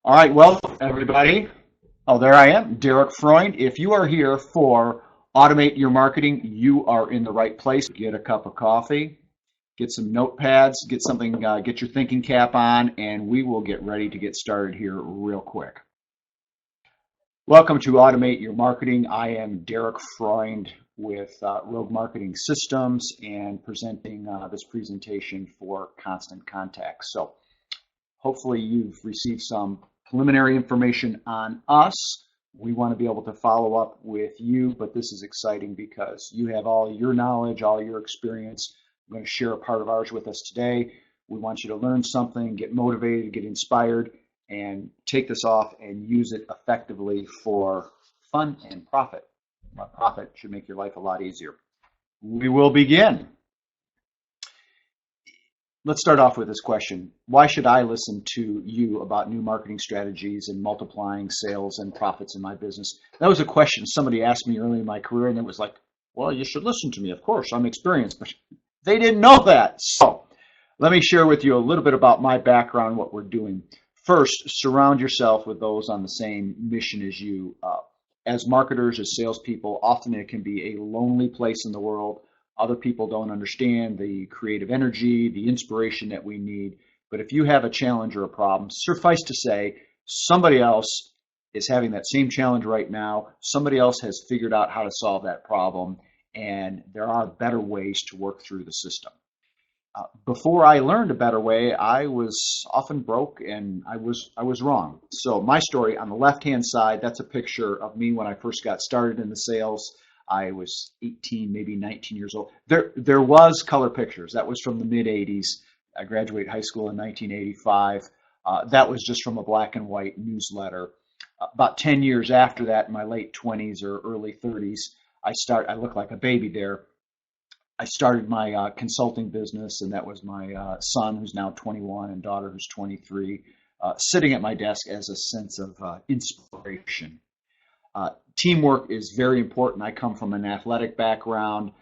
All right, welcome everybody. Oh, there I am, Derek Freund. If you are here for Automate Your Marketing, you are in the right place. Get a cup of coffee, get some notepads, get something, get your thinking cap on, and we will get ready to get started here real quick. Welcome to Automate Your Marketing. I am Derek Freund with Rogue Marketing Systems and presenting this presentation for Constant Contact. So hopefully you've received some preliminary information on us. We want to be able to follow up with you, but this is exciting because you have all your knowledge, all your experience. I'm going to share a part of ours with us today. We want you to learn something, get motivated, get inspired, and take this off and use it effectively for fun and profit. Profit should make your life a lot easier. We will begin. Let's start off with this question. Why should I listen to you about new marketing strategies and multiplying sales and profits in my business? That was a question somebody asked me early in my career, and it was like, well, you should listen to me. Of course, I'm experienced, but they didn't know that. So let me share with you a little bit about my background, what we're doing. First, surround yourself with those on the same mission as you. As marketers, as salespeople, often it can be a lonely place in the world. Other people don't understand the creative energy, the inspiration that we need. But if you have a challenge or a problem, suffice to say, somebody else is having that same challenge right now. Somebody else has figured out how to solve that problem, and there are better ways to work through the system. Before I learned a better way, I was often broke and I was wrong. So my story on the left-hand side, that's a picture of me when I first got started in the sales. I was 18, maybe 19 years old. There was color pictures. That was from the mid-'80s. I graduated high school in 1985. That was just from a black and white newsletter. About 10 years after that, in my late 20s or early 30s, I look like a baby there. I started my consulting business, and that was my son, who's now 21, and daughter, who's 23, sitting at my desk as a sense of inspiration. Teamwork is very important. I come from an athletic background.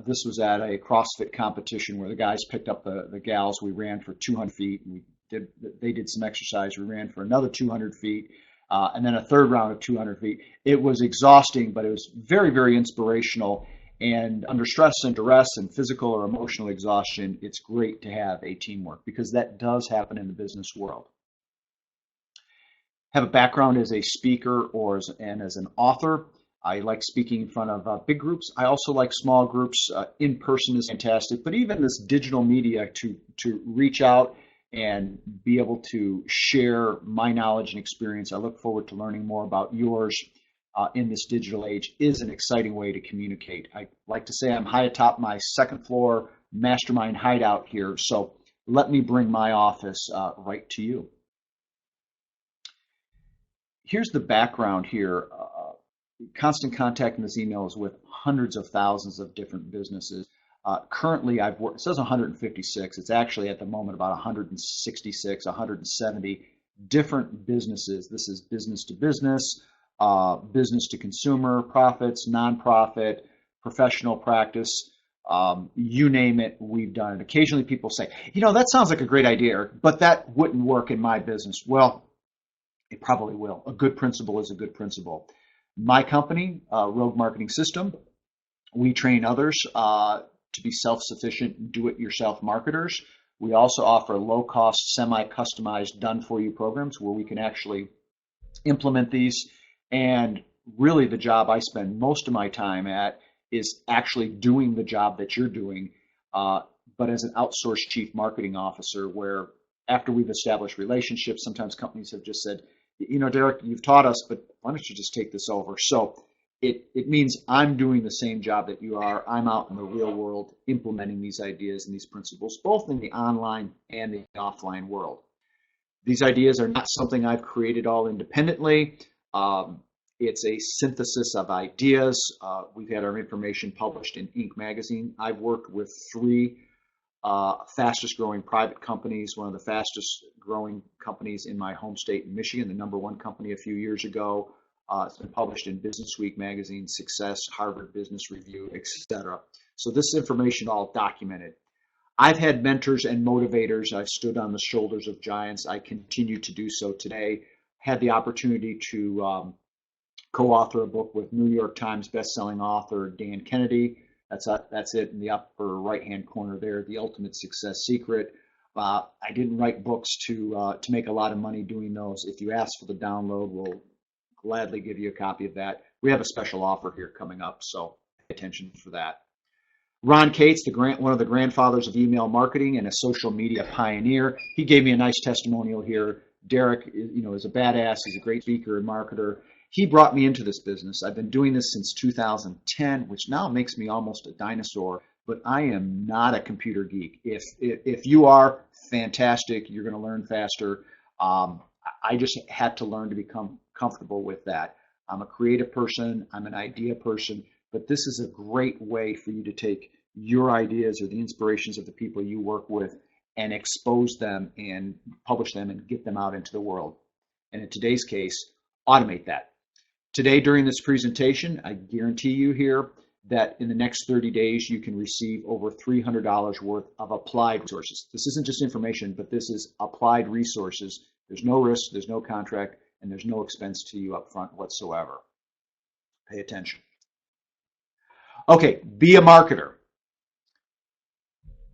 This was at a CrossFit competition where the guys picked up the gals. We ran for 200 feet. They did some exercise. We ran for another 200 feet, and then a third round of 200 feet. It was exhausting, but it was very, very inspirational. And under stress and duress and physical or emotional exhaustion, it's great to have a teamwork because that does happen in the business world. Have a background as a speaker and as an author. I like speaking in front of big groups. I also like small groups. In person is fantastic, but even this digital media to reach out and be able to share my knowledge and experience. I look forward to learning more about yours in this digital age is an exciting way to communicate. I like to say I'm high atop my second floor mastermind hideout here, so let me bring my office right to you. Here's the background here. Constant Contact in this email is with hundreds of thousands of different businesses. Currently, I've worked, it says 156. It's actually at the moment about 166, 170 different businesses. This is business to business, business to consumer, profits, nonprofit, professional practice, you name it, we've done it. Occasionally people say, that sounds like a great idea, Eric, but that wouldn't work in my business. Well, it probably will. A good principle is a good principle. My company, Rogue Marketing System, we train others to be self-sufficient, do-it-yourself marketers. We also offer low-cost, semi-customized, done-for-you programs where we can actually implement these. And really the job I spend most of my time at is actually doing the job that you're doing, but as an outsourced chief marketing officer, where after we've established relationships, sometimes companies have just said, Derek, you've taught us, but why don't you just take this over? So it means I'm doing the same job that you are. I'm out in the real world implementing these ideas and these principles, both in the online and the offline world. These ideas are not something I've created all independently. It's a synthesis of ideas. We've had our information published in Inc. magazine. I've worked with three fastest growing private companies, one of the fastest growing companies in my home state in Michigan, the #1 company a few years ago. It's been published in Business Week magazine, Success, Harvard Business Review, etc. So this information all documented. I've had mentors and motivators. I've stood on the shoulders of giants. I continue to do so today. had the opportunity to co-author a book with New York Times bestselling author Dan Kennedy. That's it in the upper right-hand corner there, The Ultimate Success Secret. I didn't write books to make a lot of money doing those. If you ask for the download, we'll gladly give you a copy of that. We have a special offer here coming up, so pay attention for that. Ron Cates, one of the grandfathers of email marketing and a social media pioneer, he gave me a nice testimonial here. Derek, is a badass. He's a great speaker and marketer. He brought me into this business. I've been doing this since 2010, which now makes me almost a dinosaur, but I am not a computer geek. If you are, fantastic, you're going to learn faster. I just had to learn to become comfortable with that. I'm a creative person. I'm an idea person, but this is a great way for you to take your ideas or the inspirations of the people you work with and expose them and publish them and get them out into the world. And in today's case, automate that. Today, during this presentation, I guarantee you here that in the next 30 days, you can receive over $300 worth of applied resources. This isn't just information, but this is applied resources. There's no risk, there's no contract, and there's no expense to you up front whatsoever. Pay attention. Okay, be a marketer.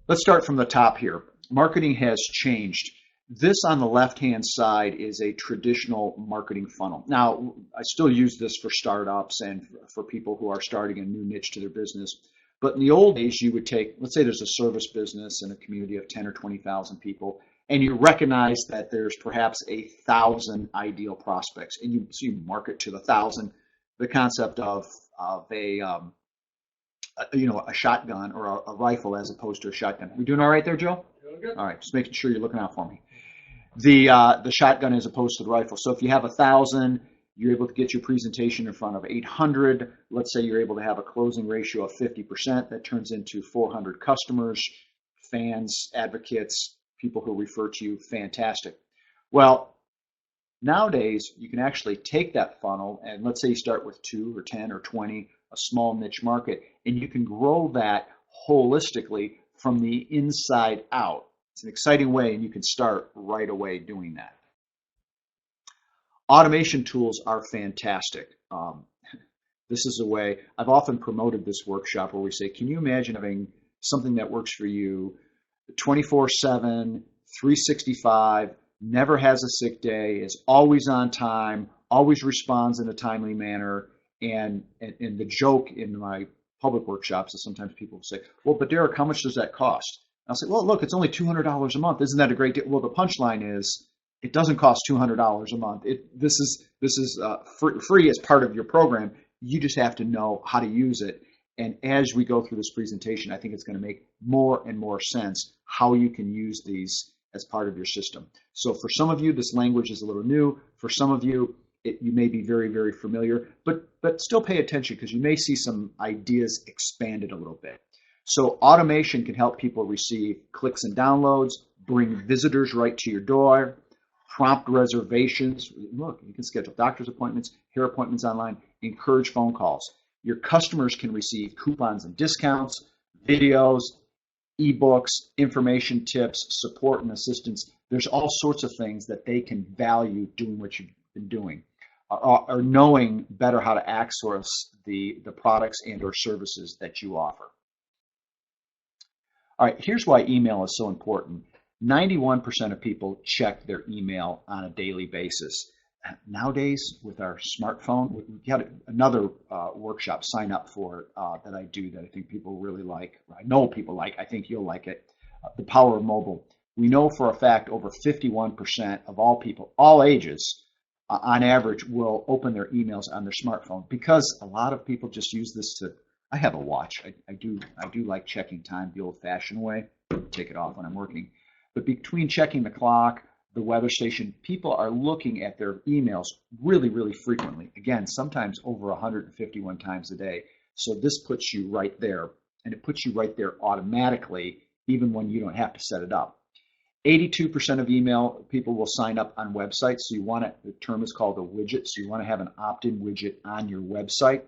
Let's start from the top here. Marketing has changed. This on the left-hand side is a traditional marketing funnel. Now, I still use this for startups and for people who are starting a new niche to their business. But in the old days, you would take, let's say there's a service business in a community of 10 or 20,000 people, and you recognize that there's perhaps 1,000 ideal prospects, and you market to the 1,000. The concept of a shotgun or a rifle as opposed to a shotgun. We doing all right there, Joe? Doing good. All right, just making sure you're looking out for me. The shotgun as opposed to the rifle. So if you have 1,000, you're able to get your presentation in front of 800. Let's say you're able to have a closing ratio of 50%. That turns into 400 customers, fans, advocates, people who refer to you. Fantastic. Well, nowadays, you can actually take that funnel and let's say you start with 2 or 10 or 20, a small niche market, and you can grow that holistically from the inside out. It's an exciting way, and you can start right away doing that. Automation tools are fantastic. This is a way, I've often promoted this workshop where we say, can you imagine having something that works for you 24/7, 365, never has a sick day, is always on time, always responds in a timely manner, and the joke in my public workshops is sometimes people say, well, but Derek, how much does that cost? I'll say, well, look, it's only $200 a month. Isn't that a great deal? Well, the punchline is it doesn't cost $200 a month. This is free as part of your program. You just have to know how to use it. And as we go through this presentation, I think it's going to make more and more sense how you can use these as part of your system. So for some of you, this language is a little new. For some of you, you may be very, very familiar, but still pay attention because you may see some ideas expanded a little bit. So automation can help people receive clicks and downloads, bring visitors right to your door, prompt reservations. Look, you can schedule doctor's appointments, hair appointments online, encourage phone calls. Your customers can receive coupons and discounts, videos, ebooks, information tips, support and assistance. There's all sorts of things that they can value doing what you've been doing or knowing better how to access the products and or services that you offer. All right, here's why email is so important. 91% of people check their email on a daily basis. Nowadays, with our smartphone, we had another workshop, sign up for it, that I do that I think people really like. I know people like, I think you'll like it. The power of mobile. We know for a fact over 51% of all people, all ages, on average, will open their emails on their smartphone because a lot of people just use this to, I have a watch. I do like checking time the old-fashioned way. Take it off when I'm working. But between checking the clock, the weather station, people are looking at their emails really, really frequently. Again, sometimes over 151 times a day. So this puts you right there, and it puts you right there automatically, even when you don't have to set it up. 82% of email people will sign up on websites. So you want to, the term is called a widget. So you want to have an opt-in widget on your website.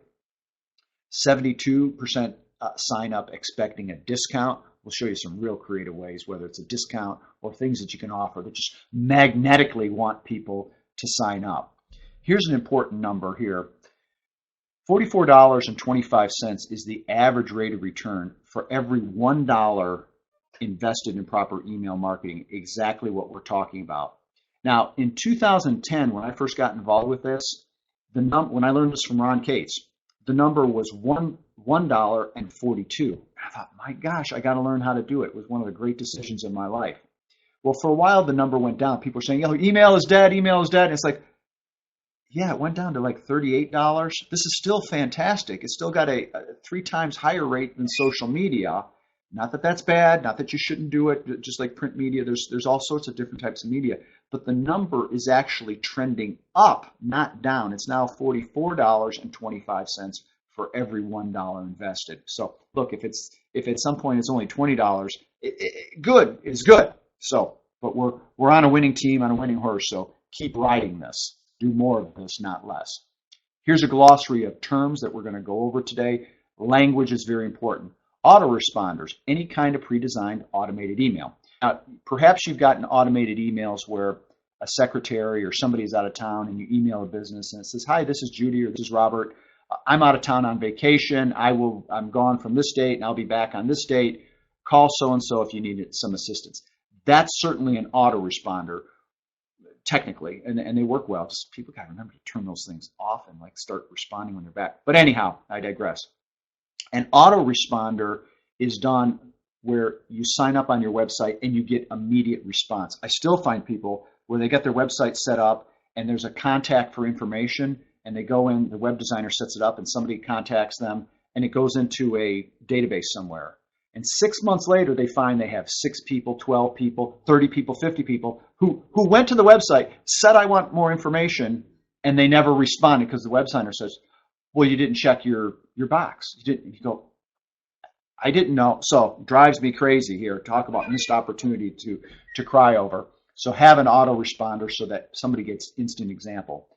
72% sign up expecting a discount. We'll show you some real creative ways, whether it's a discount or things that you can offer that just magnetically want people to sign up. Here's an important number here. $44.25 is the average rate of return for every $1 invested in proper email marketing, exactly what we're talking about. Now, in 2010, when I first got involved with this, when I learned this from Ron Cates, the number was $1.42. I thought, my gosh, I got to learn how to do it. It was one of the great decisions in my life. Well, for a while, the number went down. People were saying, email is dead, email is dead. And it's like, yeah, it went down to like $38. This is still fantastic. It's still got a 3 times higher rate than social media. Not that that's bad, not that you shouldn't do it, just like print media. There's all sorts of different types of media. But the number is actually trending up, not down. It's now $44.25 for every $1 invested. So look, if at some point it's only $20, good is good. So, but we're on a winning team, on a winning horse. So keep riding this. Do more of this, not less. Here's a glossary of terms that we're going to go over today. Language is very important. Autoresponders, any kind of pre-designed automated email. Now, perhaps you've gotten automated emails where a secretary or somebody is out of town and you email a business and it says, hi, this is Judy or this is Robert. I'm out of town on vacation. I'm gone from this date and I'll be back on this date. Call so-and-so if you need some assistance. That's certainly an autoresponder. Technically, and they work well. Just people got to remember to turn those things off and like start responding when they're back. But anyhow, I digress. An autoresponder is done where you sign up on your website and you get immediate response. I still find people where they get their website set up and there's a contact for information and they go in, the web designer sets it up and somebody contacts them and it goes into a database somewhere. And 6 months later, they find they have 6 people, 12 people, 30 people, 50 people who went to the website, said, I want more information, and they never responded because the web designer says, well, you didn't check your box. You go, I didn't know. So drives me crazy here. Talk about missed opportunity to cry over. So have an autoresponder so that somebody gets instant example.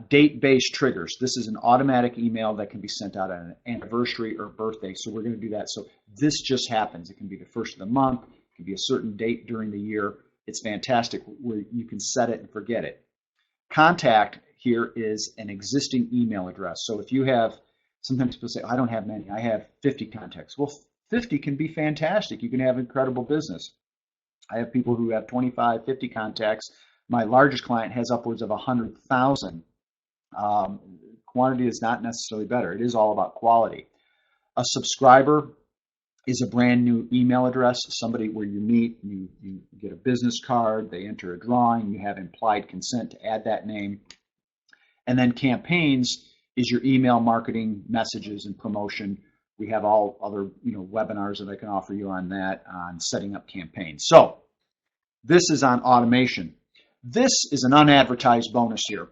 Date-based triggers. This is an automatic email that can be sent out on an anniversary or birthday. So we're going to do that. So this just happens. It can be the first of the month. It can be a certain date during the year. It's fantastic where you can set it and forget it. Contact here is an existing email address. So if you have, sometimes people say, I don't have many. I have 50 contacts. Well, 50 can be fantastic. You can have incredible business. I have people who have 25, 50 contacts. My largest client has upwards of 100,000. Quantity is not necessarily better. It is all about quality. A subscriber is a brand new email address, somebody where you meet, you get a business card, they enter a drawing, you have implied consent to add that name. And then campaigns is your email marketing messages and promotion. We have all other webinars that I can offer you on that, on setting up campaigns. So this is on automation. This is an unadvertised bonus here.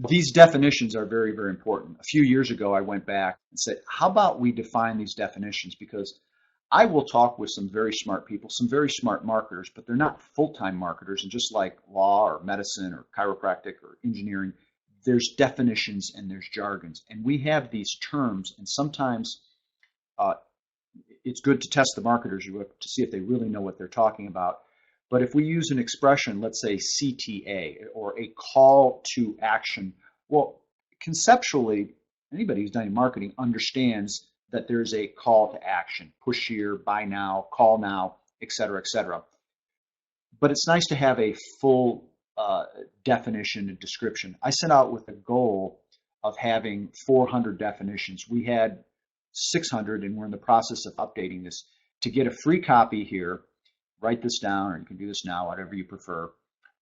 These definitions are very, very important. A few years ago, I went back and said, how about we define these definitions? Because I will talk with some very smart people, some very smart marketers, but they're not full-time marketers. And just like law or medicine or chiropractic or engineering, there's definitions and there's jargons. And we have these terms, and sometimes it's good to test the marketers to see if they really know what they're talking about. But if we use an expression, let's say CTA, or a call to action, well, conceptually, anybody who's done marketing understands that there's a call to action, push here, buy now, call now, et cetera, et cetera. But it's nice to have a full definition and description. I set out with a goal of having 400 definitions. We had 600, and we're in the process of updating this. To get a free copy here, write this down, or you can do this now, whatever you prefer.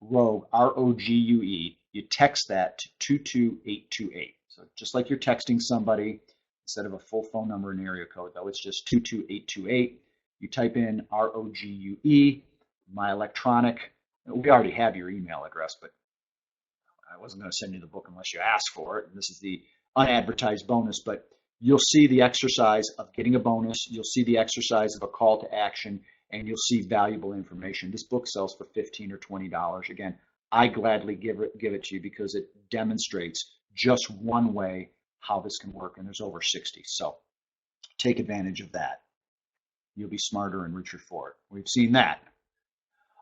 Rogue, R-O-G-U-E. You text that to 22828. So just like you're texting somebody, instead of a full phone number and area code, though, it's just 22828. You type in R-O-G-U-E, my electronic. We already have your email address, but I wasn't going to send you the book unless you ask for it. And this is the unadvertised bonus, but you'll see the exercise of getting a bonus. You'll see the exercise of a call to action, and you'll see valuable information. This book sells for $15 or $20. Again, I gladly give it to you because it demonstrates just one way how this can work, and there's over 60. So take advantage of that. You'll be smarter and richer for it. We've seen that.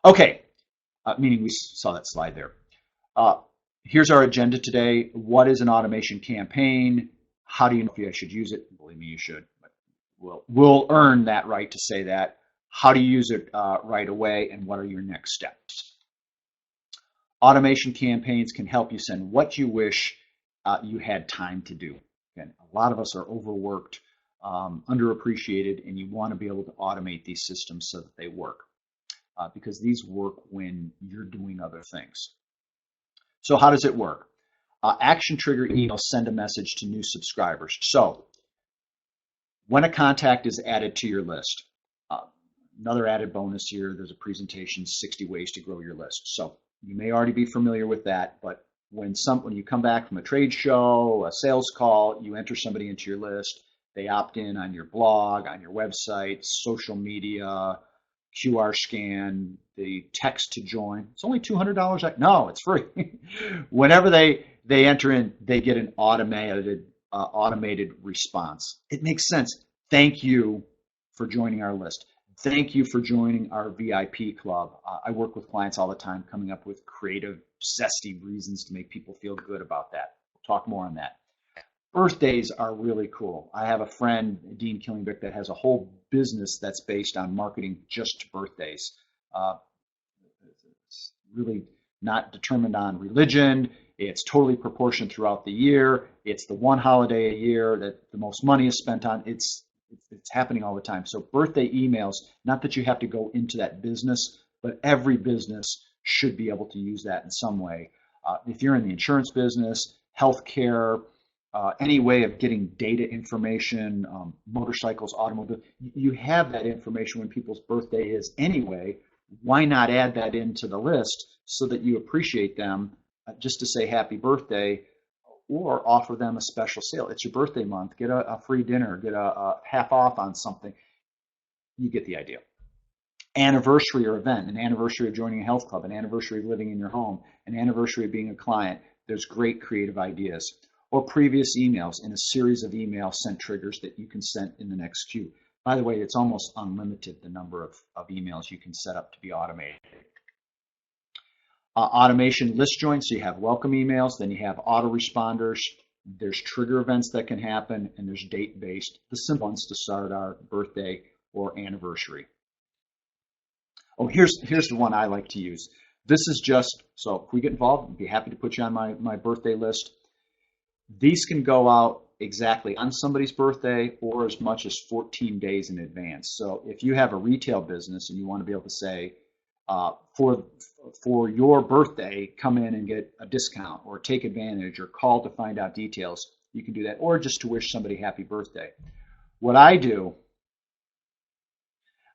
Okay, meaning we saw that slide there. Uh, Here's our agenda today. What is an automation campaign? How do you know if you should use it? Believe me, you should. But we'll earn that right to say that. How do you use it right away, and what are your next steps? Automation campaigns can help you send what you wish you had time to do. Again, a lot of us are overworked, underappreciated, and you want to be able to automate these systems so that they work because these work when you're doing other things. So how does it work? Action trigger emails send a message to new subscribers. So when a contact is added to your list, another added bonus here, there's a presentation, 60 ways to grow your list. So you may already be familiar with that, but when you come back from a trade show, a sales call, you enter somebody into your list, they opt in on your blog, on your website, social media, QR scan, the text to join. It's only $200. No, it's free. Whenever they enter in, they get an automated response. It makes sense. Thank you for joining our list. Thank you for joining our VIP club. I work with clients all the time coming up with creative, zesty reasons to make people feel good about that. We'll talk more on that. Birthdays are really cool. I have a friend, Dean Killingbeck, that has a whole business that's based on marketing just birthdays. It's really not determined on religion. It's totally proportioned throughout the year. It's the one holiday a year that the most money is spent on. It's happening all the time. So birthday emails, not that you have to go into that business, but every business should be able to use that in some way. If you're in the insurance business, healthcare, any way of getting data information, motorcycles, automobiles, you have that information when people's birthday is anyway. Why not add that into the list so that you appreciate them just to say happy birthday or offer them a special sale? It's your birthday month. Get a free dinner, get a half off on something. You get the idea. Anniversary or event, an anniversary of joining a health club, an anniversary of living in your home, an anniversary of being a client. There's great creative ideas. Or previous emails in a series of email sent triggers that you can send in the next queue. By the way, it's almost unlimited, the number of emails you can set up to be automated. Automation list joins, so you have welcome emails, then you have autoresponders, there's trigger events that can happen, and there's date-based, the simple ones to start our birthday or anniversary. Oh, here's the one I like to use. This is just, so if we get involved, I'd be happy to put you on my birthday list. These can go out exactly on somebody's birthday or as much as 14 days in advance. So if you have a retail business and you want to be able to say, for your birthday, come in and get a discount or take advantage or call to find out details, you can do that, or just to wish somebody happy birthday. What I do,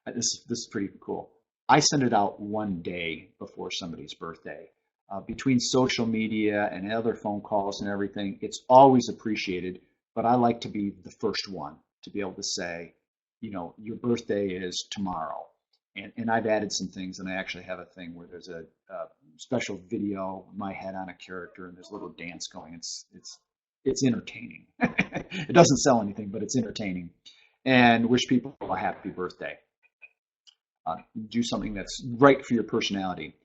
this is pretty cool. I send it out one day before somebody's birthday. Between social media and other phone calls and everything, it's always appreciated, but I like to be the first one to be able to say, you know, your birthday is tomorrow. And I've added some things, and I actually have a thing where there's a special video, my head on a character, and there's a little dance going. It's entertaining. It doesn't sell anything, but it's entertaining. And wish people a happy birthday. Do something that's right for your personality.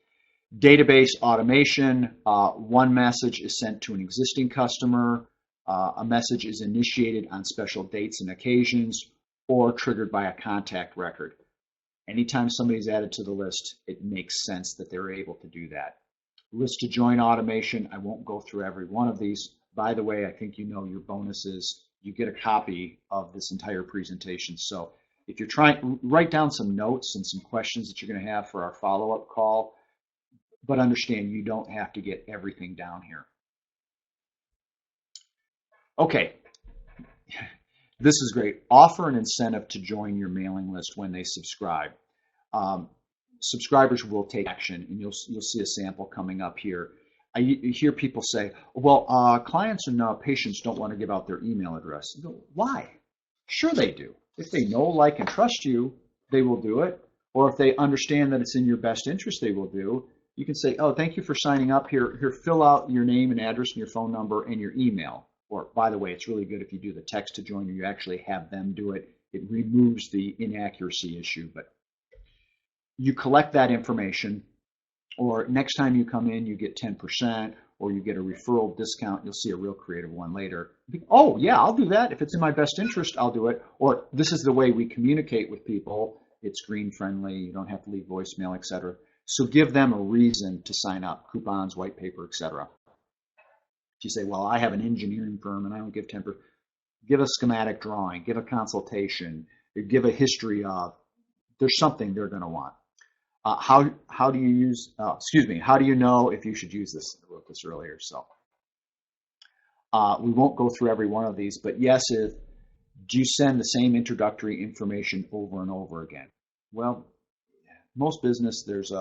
Database automation, one message is sent to an existing customer, a message is initiated on special dates and occasions, or triggered by a contact record. Anytime somebody's added to the list, it makes sense that they're able to do that. List to join automation, I won't go through every one of these. By the way, I think you know your bonuses. You get a copy of this entire presentation. So if you're trying, write down some notes and some questions that you're going to have for our follow-up call. But understand you don't have to get everything down here. Okay, this is great. Offer an incentive to join your mailing list when they subscribe. Subscribers will take action, and you'll see a sample coming up here. I hear people say, well, clients and patients don't want to give out their email address. Why? Sure they do. If they know, like, and trust you, they will do it. Or if they understand that it's in your best interest, they will do. You can say, oh, thank you for signing up. Here, fill out your name and address and your phone number and your email. Or, by the way, it's really good if you do the text to join or you actually have them do it. It removes the inaccuracy issue. But you collect that information. Or next time you come in, you get 10%, or you get a referral discount. You'll see a real creative one later. Oh, yeah, I'll do that. If it's in my best interest, I'll do it. Or this is the way we communicate with people. It's green friendly. You don't have to leave voicemail, etc. So give them a reason to sign up, coupons, white paper, etc. If you say, well, I have an engineering firm and I don't give 10%, give a schematic drawing, give a consultation, give a history of, there's something they're going to want. How do you use, how do you know if you should use this? I wrote this earlier, so. We won't go through every one of these, but yes, do you send the same introductory information over and over again? Well, most business, there's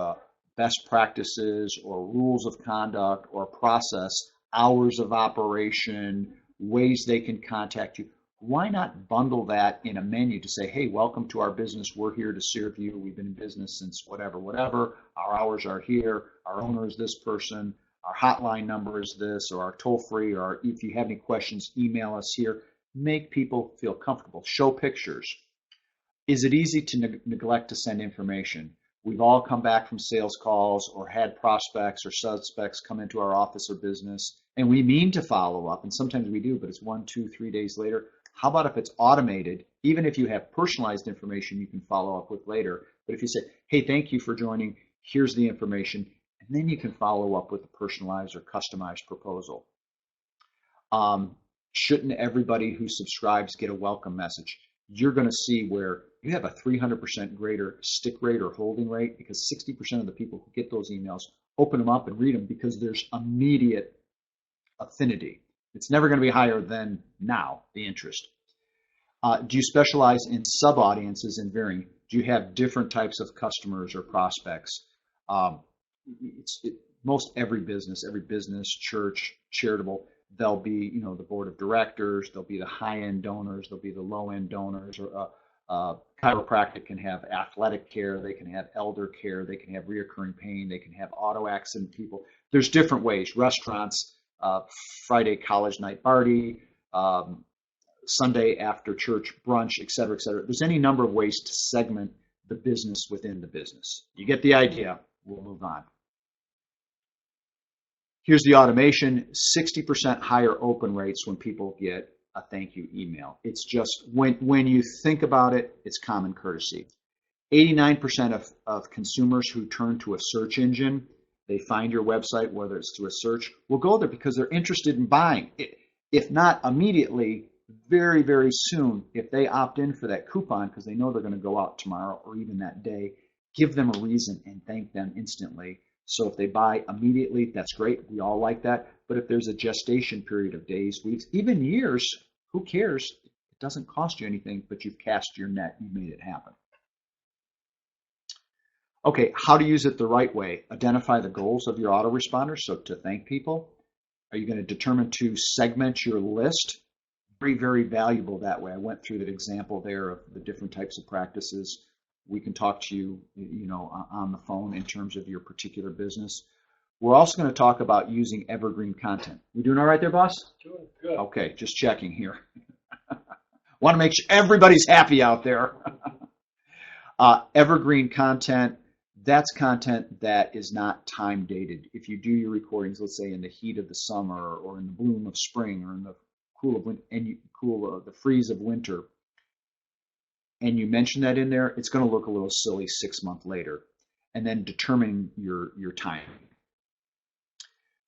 best practices or rules of conduct or process, hours of operation, ways they can contact you. Why not bundle that in a menu to say, hey, welcome to our business. We're here to serve you. We've been in business since whatever. Our hours are here. Our owner is this person. Our hotline number is this, or our toll free, or if you have any questions, email us here. Make people feel comfortable. Show pictures. Is it easy to neglect to send information? We've all come back from sales calls or had prospects or suspects come into our office or business, and we mean to follow up, and sometimes we do, but it's 1, 2, 3 days later. How about if it's automated? Even if you have personalized information you can follow up with later, but if you say, hey, thank you for joining, here's the information, and then you can follow up with a personalized or customized proposal. Shouldn't everybody who subscribes get a welcome message? You're going to see where you have a 300% greater stick rate or holding rate because 60% of the people who get those emails open them up and read them because there's immediate affinity. It's never going to be higher than now, the interest. Do you specialize in sub-audiences and varying? Do you have different types of customers or prospects? Most every business, church, charitable, there'll be, the board of directors, there'll be the high-end donors, there'll be the low-end donors, or chiropractic can have athletic care, they can have elder care, they can have reoccurring pain, they can have auto accident people. There's different ways. Restaurants, Friday college night party, Sunday after church brunch, et cetera, et cetera. There's any number of ways to segment the business within the business. You get the idea. We'll move on. Here's the automation, 60% higher open rates when people get a thank you email. It's just, when you think about it, it's common courtesy. 89% of consumers who turn to a search engine, they find your website, whether it's through a search, will go there because they're interested in buying. If not immediately, very, very soon, if they opt in for that coupon because they know they're going to go out tomorrow or even that day, give them a reason and thank them instantly. So if they buy immediately, that's great. We all like that. But if there's a gestation period of days, weeks, even years, who cares? It doesn't cost you anything, but you've cast your net. You made it happen. Okay, how to use it the right way. Identify the goals of your autoresponder, so to thank people. Are you going to determine to segment your list? Very, very valuable that way. I went through that example there of the different types of practices. We can talk to you, on the phone in terms of your particular business. We're also going to talk about using evergreen content. We doing all right there, boss? Sure, good. Okay, just checking here. Want to make sure everybody's happy out there. Evergreen content, that's content that is not time dated. If you do your recordings, let's say in the heat of the summer or in the bloom of spring or in the cool of winter, and the freeze of winter, and you mention that in there, it's going to look a little silly 6 months later. And then determine your timing.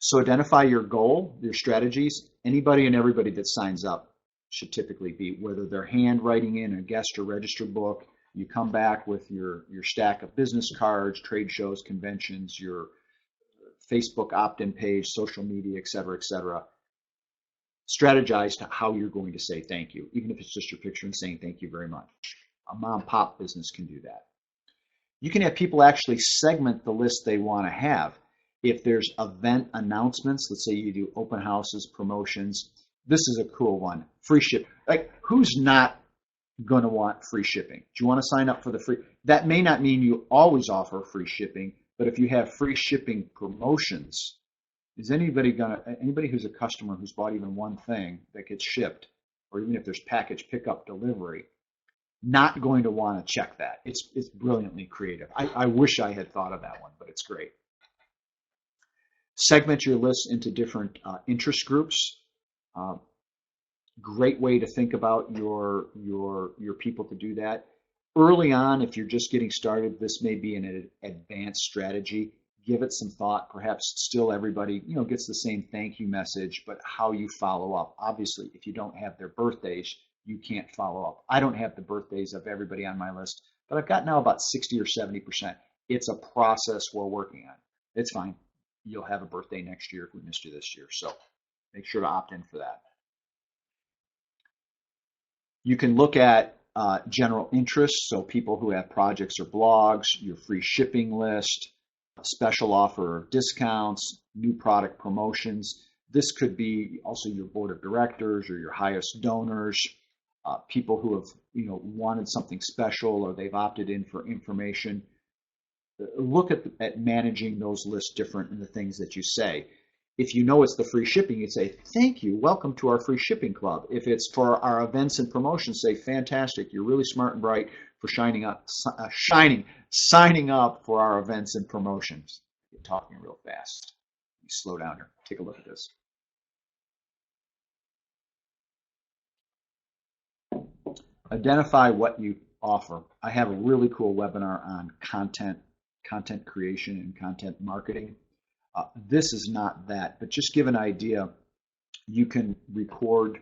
So identify your goal, your strategies. Anybody and everybody that signs up should typically be, whether they're handwriting in a guest or register book, you come back with your stack of business cards, trade shows, conventions, your Facebook opt-in page, social media, et cetera, et cetera. Strategize to how you're going to say thank you, even if it's just your picture and saying thank you very much. A mom and pop business can do that. You can have people actually segment the list they want to have. If there's event announcements, let's say you do open houses, promotions, this is a cool one. Free ship. Like, who's not going to want free shipping? Do you want to sign up for the free? That may not mean you always offer free shipping, but if you have free shipping promotions, is anybody who's a customer who's bought even one thing that gets shipped, or even if there's package pickup delivery, not going to want to check that? It's brilliantly creative. I wish I had thought of that one, but it's great. Segment your list into different interest groups. Great way to think about your people to do that. Early on, if you're just getting started, this may be an advanced strategy. Give it some thought. Perhaps still everybody, gets the same thank you message, but how you follow up. Obviously, if you don't have their birthdays, you can't follow up. I don't have the birthdays of everybody on my list, but I've got now about 60 or 70%. It's a process we're working on. It's fine. You'll have a birthday next year if we missed you this year. So make sure to opt in for that. You can look at general interests, so people who have projects or blogs, your free shipping list, special offer or discounts, new product promotions. This could be also your board of directors or your highest donors, people who have wanted something special or they've opted in for information. Look at managing those lists different in the things that you say. If you know it's the free shipping, you'd say, thank you, welcome to our free shipping club. If it's for our events and promotions, say, fantastic, you're really smart and bright for signing up for our events and promotions. You're talking real fast. You slow down here. Take a look at this. Identify what you offer. I have a really cool webinar on content creation and content marketing. This is not that, but just give an idea. You can record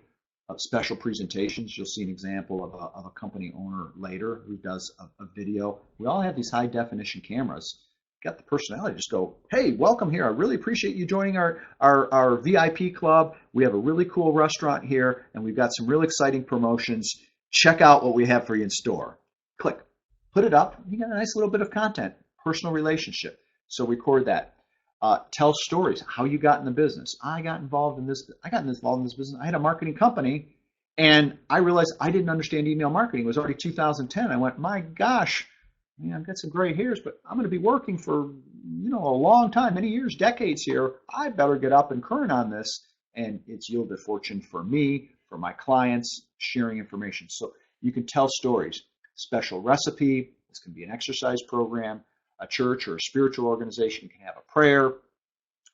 special presentations. You'll see an example of a company owner later who does a video. We all have these high definition cameras. Got the personality. Just go, hey, welcome here. I really appreciate you joining our VIP club. We have a really cool restaurant here, and we've got some real exciting promotions. Check out what we have for you in store. Click. Put it up. You got a nice little bit of content, personal relationship. So record that. Tell stories, how you got in the business. I got involved in this business. I had a marketing company, and I realized I didn't understand email marketing. It was already 2010. I went, my gosh, I've got some gray hairs, but I'm going to be working for a long time, many years, decades here. I better get up and current on this. And it's yielded fortune for me, for my clients, sharing information. So you can tell stories. Special recipe. This can be an exercise program. A church or a spiritual organization can have a prayer,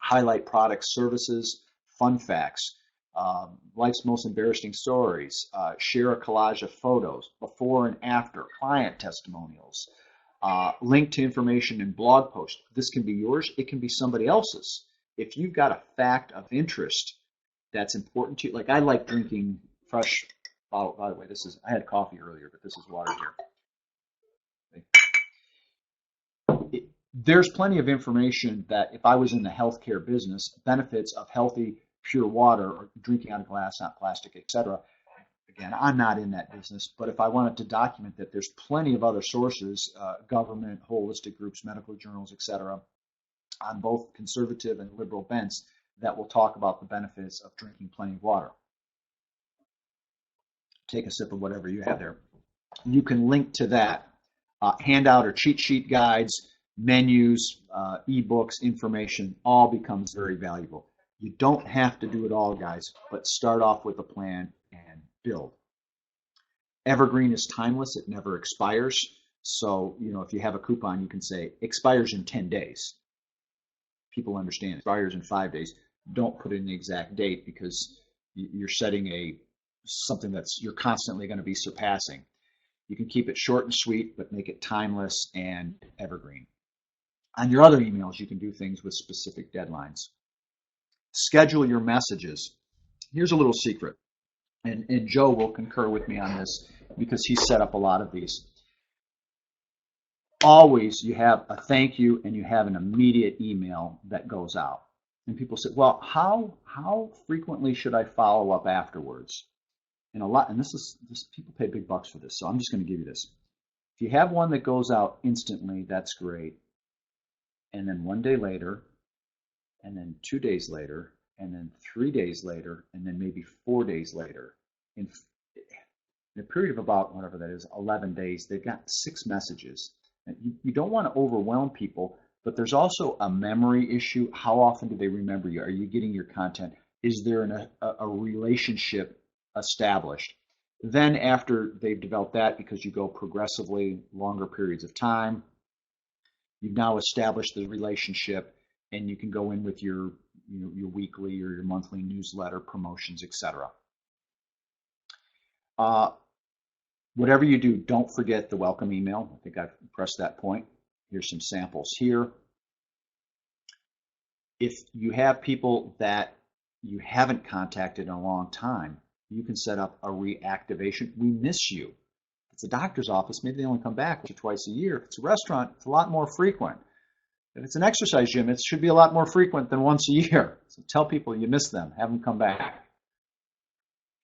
highlight products, services, fun facts, life's most embarrassing stories, share a collage of photos, before and after, client testimonials, link to information in blog posts. This can be yours. It can be somebody else's. If you've got a fact of interest that's important to you, like I like drinking fresh bottle. By the way, I had coffee earlier, but this is water here. There's plenty of information that if I was in the healthcare business, benefits of healthy, pure water or drinking out of glass, not plastic, etc. Again, I'm not in that business, but if I wanted to document that, there's plenty of other sources, government, holistic groups, medical journals, etc., on both conservative and liberal bents that will talk about the benefits of drinking plenty of water. Take a sip of whatever you have there. You can link to that. Handout or cheat sheet guides, menus, ebooks, information, all becomes very valuable. You don't have to do it all, guys, but start off with a plan and build. Evergreen is timeless. It never expires. So, if you have a coupon, you can say expires in 10 days. People understand it expires in 5 days. Don't put in the exact date because you're setting something that's you're constantly going to be surpassing. You can keep it short and sweet, but make it timeless and evergreen. On your other emails, you can do things with specific deadlines. Schedule your messages. Here's a little secret, and Joe will concur with me on this because he set up a lot of these. Always you have a thank you and you have an immediate email that goes out. And people say, well, how frequently should I follow up afterwards? And this people pay big bucks for this, so I'm just going to give you this. If you have one that goes out instantly, that's great. And then 1 day later, and then 2 days later, and then 3 days later, and then maybe 4 days later. In a period of about, whatever that is, 11 days, they've got 6 messages. And you don't want to overwhelm people, but there's also a memory issue. How often do they remember you? Are you getting your content? Is there a relationship established? Then after they've developed that, because you go progressively longer periods of time, you've now established the relationship, and you can go in with your your weekly or your monthly newsletter promotions, etc. Whatever you do, don't forget the welcome email. I think I've pressed that point. Here's some samples here. If you have people that you haven't contacted in a long time, you can set up a reactivation. We miss you. If it's a doctor's office, maybe they only come back once or twice a year. If it's a restaurant, it's a lot more frequent. If it's an exercise gym, it should be a lot more frequent than once a year. So tell people you miss them, have them come back.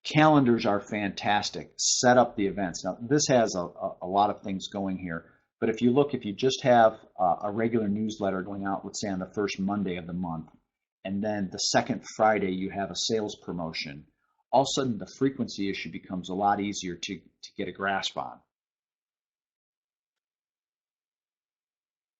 Calendars are fantastic. Set up the events. Now, this has a lot of things going here, but if you just have a regular newsletter going out, let's say on the first Monday of the month, and then the second Friday you have a sales promotion, all of a sudden the frequency issue becomes a lot easier to get a grasp on.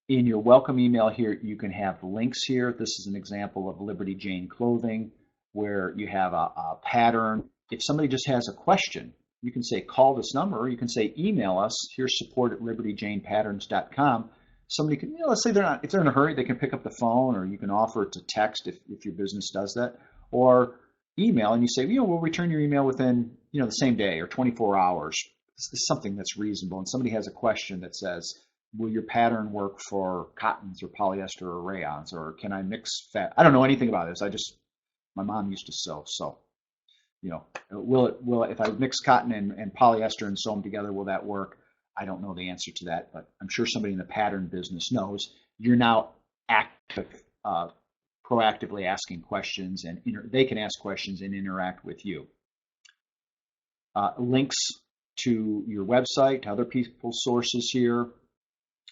In your welcome email here, you can have links here. This is an example of Liberty Jane clothing where you have a pattern. If somebody just has a question, you can say call this number, or you can say email us. Here's support@libertyjanepatterns.com. Somebody can, let's say if they're in a hurry, they can pick up the phone, or you can offer it to text if your business does that, or email, and you say, we'll return your email within the same day or 24 hours. This is something that's reasonable. And somebody has a question that says, will your pattern work for cottons or polyester or rayons, or can I mix fat? I don't know anything about this. My mom used to sew, so will if I mix cotton and polyester and sew them together, will that work? I don't know the answer to that, but I'm sure somebody in the pattern business knows. You're now proactively asking questions, and they can ask questions and interact with you. Links to your website, to other people's sources here,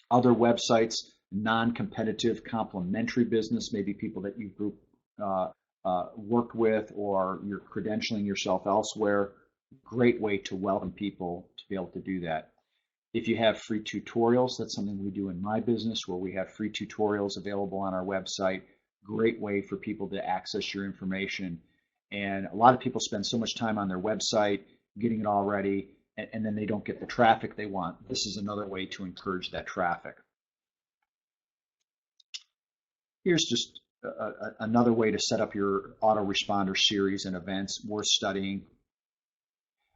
other websites, non-competitive complementary business, maybe people that you've worked with, or you're credentialing yourself elsewhere. Great way to welcome people to be able to do that. If you have free tutorials, that's something we do in my business, where we have free tutorials available on our website. Great way for people to access your information. And a lot of people spend so much time on their website getting it all ready, and then they don't get the traffic they want. This is another way to encourage that traffic. Here's just another way to set up your autoresponder series and events worth studying.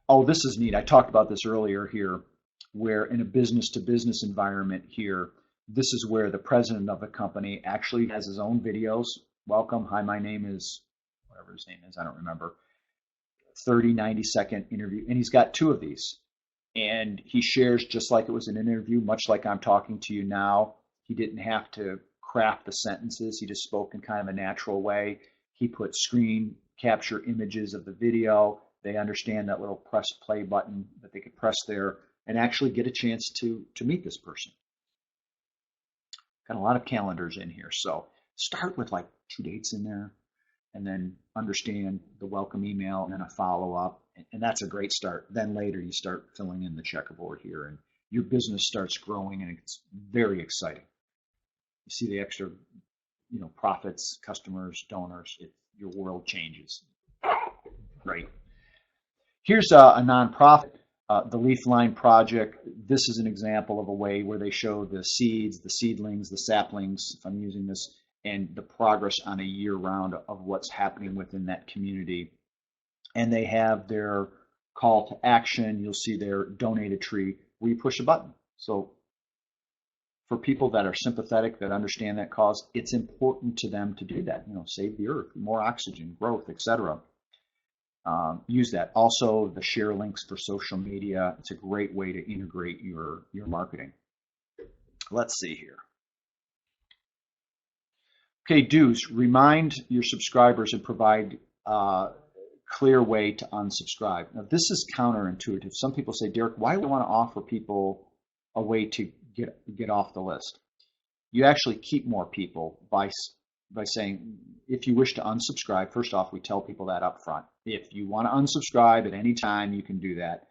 Oh, this is neat. I talked about this earlier here, where in a business-to-business environment here, this is where the president of the company actually has his own videos. Welcome. Hi, my name is, whatever his name is, I don't remember. 30, 90-second interview. And he's got 2 of these. And he shares just like it was an interview, much like I'm talking to you now. He didn't have to craft the sentences. He just spoke in kind of a natural way. He put screen capture images of the video. They understand that little press play button that they could press there and actually get a chance to meet this person. Got a lot of calendars in here. So start with like 2 dates in there, and then understand the welcome email and then a follow-up. And that's a great start. Then later you start filling in the checkerboard here, and your business starts growing, and it's very exciting. You see the extra, profits, customers, donors, your world changes. Great. Here's a nonprofit, the Leaf Line Project. This is an example of a way where they show the seeds, the seedlings, the saplings, if I'm using this, and the progress on a year round of what's happening within that community. And they have their call to action. You'll see their donate a tree where you push a button. So for people that are sympathetic, that understand that cause, it's important to them to do that. Save the earth, more oxygen, growth, etc. Use that. Also, the share links for social media. It's a great way to integrate your marketing. Let's see here. Okay, do's. Remind your subscribers and provide a clear way to unsubscribe. Now, this is counterintuitive. Some people say, Derek, why do we want to offer people a way to get off the list? You actually keep more people by saying, if you wish to unsubscribe, first off, we tell people that up front. If you want to unsubscribe at any time, you can do that.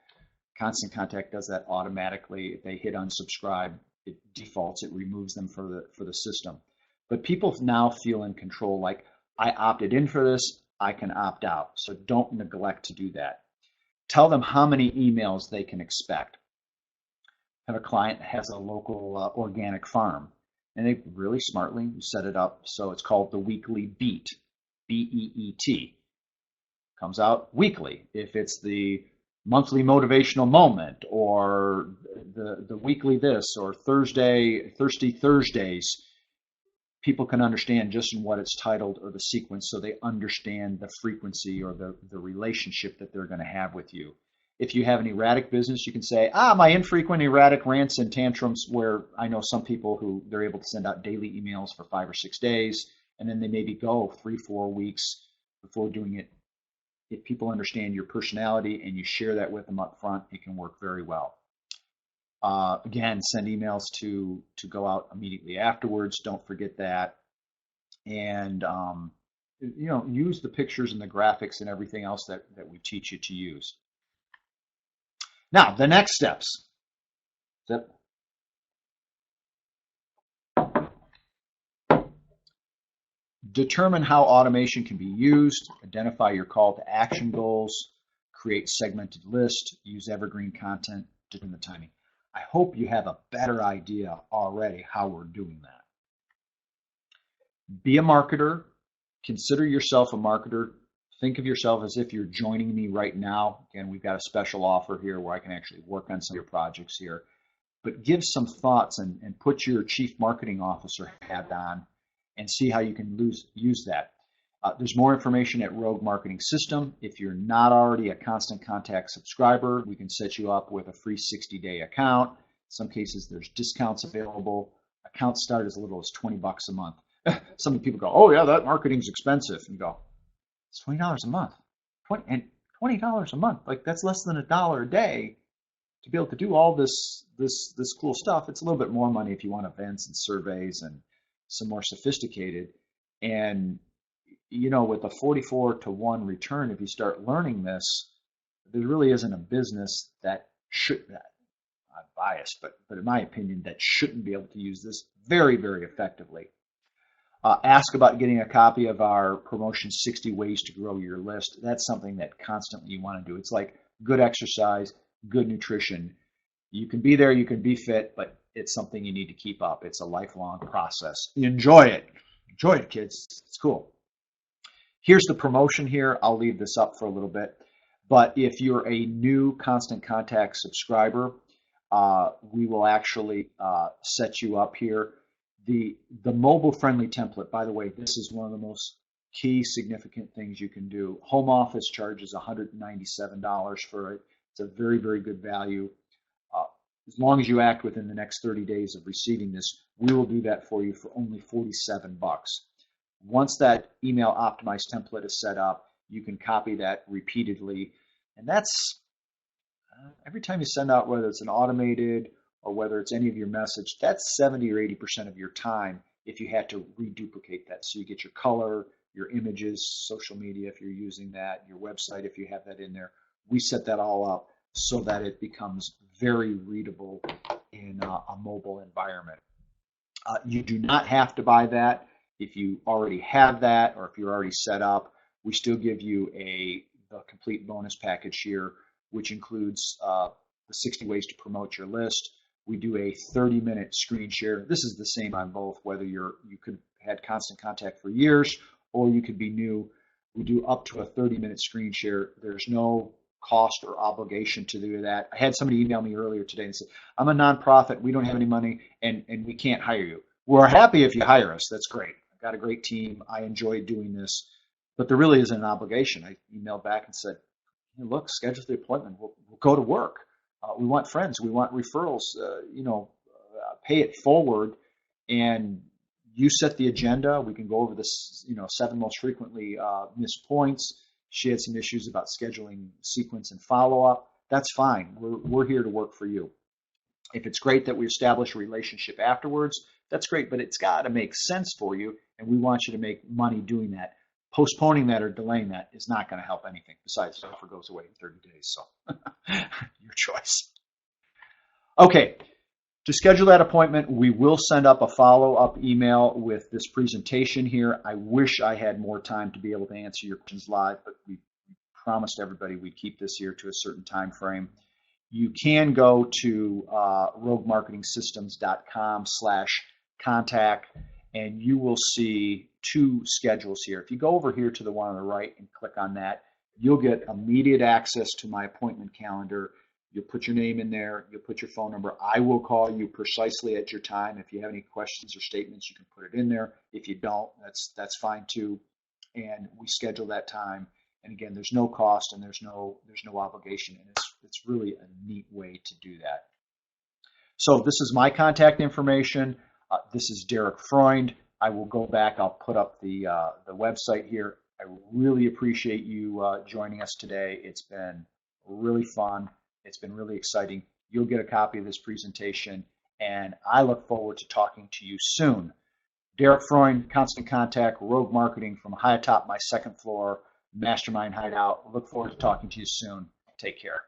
Constant Contact does that automatically. If they hit unsubscribe, it defaults, it removes them for the system. But people now feel in control, like, I opted in for this, I can opt out. So don't neglect to do that. Tell them how many emails they can expect. I have a client that has a local organic farm, And they really smartly set it up so it's called the weekly beat, B-E-E-T. Comes out weekly. If it's the monthly motivational moment or the weekly this or Thirsty Thursdays, people can understand just in what it's titled or the sequence, so they understand the frequency or the relationship that they're going to have with you. If you have an erratic business, you can say, my infrequent erratic rants and tantrums, where I know some people who they're able to send out daily emails for 5 or 6 days, and then they maybe go 3-4 weeks before doing it. If people understand your personality and you share that with them up front, it can work very well. Again, send emails to go out immediately afterwards. Don't forget that. And use the pictures and the graphics and everything else that we teach you to use. Now, the next steps. Determine how automation can be used. Identify your call to action goals. Create segmented lists. Use evergreen content. Determine the timing. I hope you have a better idea already how we're doing that. Be a marketer. Consider yourself a marketer. Think of yourself as if you're joining me right now. Again, we've got a special offer here where I can actually work on some of your projects here. But give some thoughts and put your chief marketing officer hat on and see how you can use that. There's more information at Rogue Marketing System. If you're not already a Constant Contact subscriber, we can set you up with a free 60-day account. In some cases, there's discounts available. Accounts start as little as $20 a month. Some people go, oh yeah, that marketing's expensive. And you go, it's $20 a month. $20 a month, like that's less than $1 a day to be able to do all this cool stuff. It's a little bit more money if you want events and surveys and some more sophisticated. And with a 44-to-1 return, if you start learning this, there really isn't a business that should, I'm biased, but in my opinion, that shouldn't be able to use this very, very effectively. Ask about getting a copy of our promotion 60 Ways to Grow Your List. That's something that constantly you want to do. It's like good exercise, good nutrition. You can be there, you can be fit, but it's something you need to keep up. It's a lifelong process. Enjoy it. Enjoy it, kids. It's cool. Here's the promotion here. I'll leave this up for a little bit. But if you're a new Constant Contact subscriber, we will actually set you up here. The mobile-friendly template, by the way, this is one of the most key significant things you can do. Home office charges $197 for it. It's a very, very good value. As long as you act within the next 30 days of receiving this, we will do that for you for only $47. Once that email optimized template is set up, you can copy that repeatedly. And that's every time you send out, whether it's an automated or whether it's any of your message, that's 70 or 80% of your time if you had to reduplicate that. So you get your color, your images, social media if you're using that, your website if you have that in there. We set that all up so that it becomes very readable in a mobile environment. You do not have to buy that. If you already have that or if you're already set up, we still give you the complete bonus package here, which includes the 60 ways to promote your list. We do a 30-minute screen share. This is the same on both, whether you could had Constant Contact for years or you could be new. We do up to a 30-minute screen share. There's no cost or obligation to do that. I had somebody email me earlier today and said, I'm a nonprofit, we don't have any money, and we can't hire you. We're happy if you hire us. That's great. I've got a great team. I enjoy doing this. But there really isn't an obligation. I emailed back and said, hey, look, schedule the appointment. We'll go to work. We want friends. We want referrals. Pay it forward, and you set the agenda. We can go over this, 7 most frequently missed points. She had some issues about scheduling sequence and follow-up. That's fine. We're here to work for you. If it's great that we establish a relationship afterwards, that's great, but it's got to make sense for you, and we want you to make money doing that. Postponing that or delaying that is not going to help anything. Besides, the offer goes away in 30 days, so your choice. Okay, to schedule that appointment, we will send up a follow-up email with this presentation here. I wish I had more time to be able to answer your questions live, but we promised everybody we'd keep this here to a certain time frame. You can go to roguemarketingsystems.com/ contact, and you will see two schedules here. If you go over here to the one on the right and click on that, you'll get immediate access to my appointment calendar. You'll put your name in there, you'll put your phone number. I will call you precisely at your time. If you have any questions or statements, you can put it in there. If you don't, that's fine too. And we schedule that time. And again, there's no cost and there's no obligation, and it's really a neat way to do that. So this is my contact information. This is Derek Freund. I will go back. I'll put up the website here. I really appreciate you joining us today. It's been really fun. It's been really exciting. You'll get a copy of this presentation, and I look forward to talking to you soon. Derek Freund, Constant Contact, Rogue Marketing from high atop my second floor Mastermind Hideout. Look forward to talking to you soon. Take care.